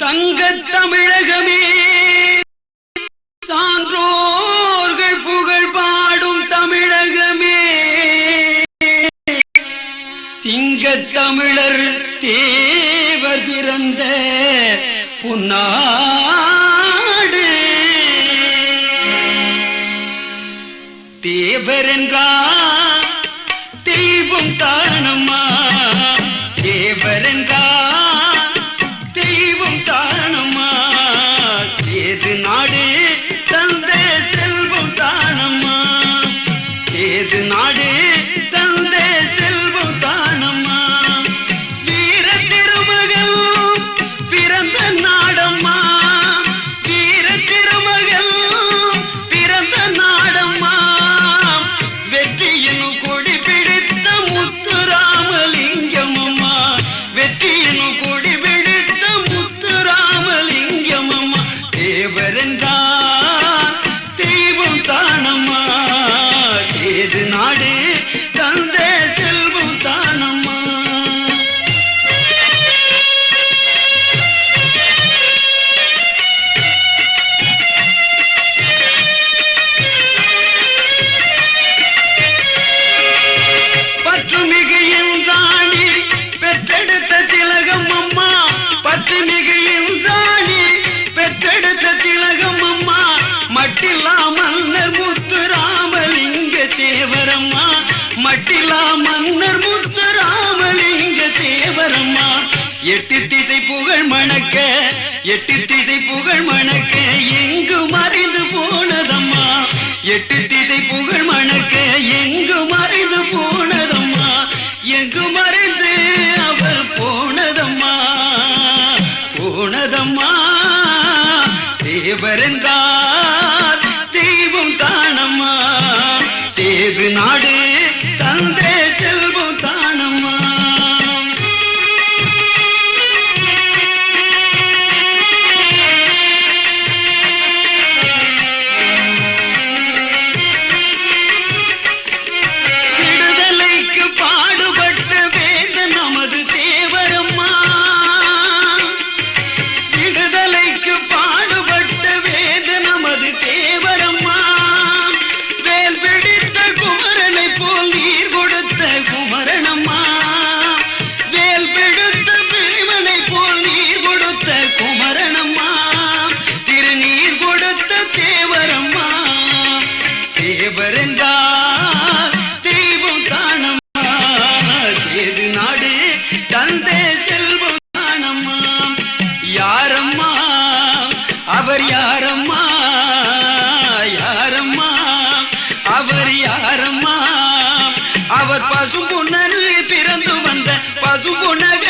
தங்கத் தமிழகமே சான்றோர்கள் புகழ் பாடும் தமிழகமே சிங்கத் தமிழர் தேவர் பிறந்த புன்னாடு தேவர் என்றார் தெய்வம் தானம்மா தேவர் என்றார் தெய்வம் தானம்மா ஏது நாடு தந்த செல்வம் தானம்மா ஏது நாடு தந்த செல்வம் தானம்மா வீர திருமகள் பிறந்த நாடம்மா வீர திருமகள் பிறந்த நாடம்மா வெற்றியின் கொடி பிடித்த முத்துராமலிங்கம் அம்மா வெற்றியின் கொடி பிடித்த முத்துராமலிங்கம் அம்மா தேவர் என்றார் தெய்வம் தானம்மா ஏது நாடு தந்த செல்வம் தானம்மா பற்றுமிகு என்றாணி பெற்றெடுத்த திலகம் அம்மா பற்றுமிகு என்றாணி பெற்றெடுத்த திலகம் அம்மா மட்டில்லா மன்னர் முத்துராமலிங்க தேவரம்மா மட்டில்லா மன்னர் முத்துராமலிங்க தேவரம்மா எட்டு திசை புகழ் மணக்க எட்டு திசை புகழ் மணக்க எங்கு மறைந்து போனதம்மா எட்டு திசை புகழ் மணக்க எங்கு மறைந்து போனதம்மா எங்கு மறைந்து அவர் போனதம்மா போனதம்மா தேவர் என்றார் தெய்வம் தானம்மா சேது நாடு தந்த செல்வம் தானம்மா விடுதலைக்கு பாடுபட்ட வேந்த நமது தேவரம்மா விடுதலைக்கு பாடுபட்ட வேந்த நமது தேவரம்மா வேல் பிடித்த குமரனை போல் நீர் கொடுத்த குமரனம்மா வேல் பிடித்த பீமனை போல் நீர் கொடுத்த குமரனம்மா திருநீர் கொடுத்த தேவரம்மா தேவர் என்றார் தெய்வம் தானம்மா சேது நாடு தந்த செல்வம் தானம்மா யாரம்மா அவர் யாரம்மா யாரம்மா அவர் யாரம்மா அவர் பசும்பொன்னரில் பிறந்து வந்த பசும்பொன்னக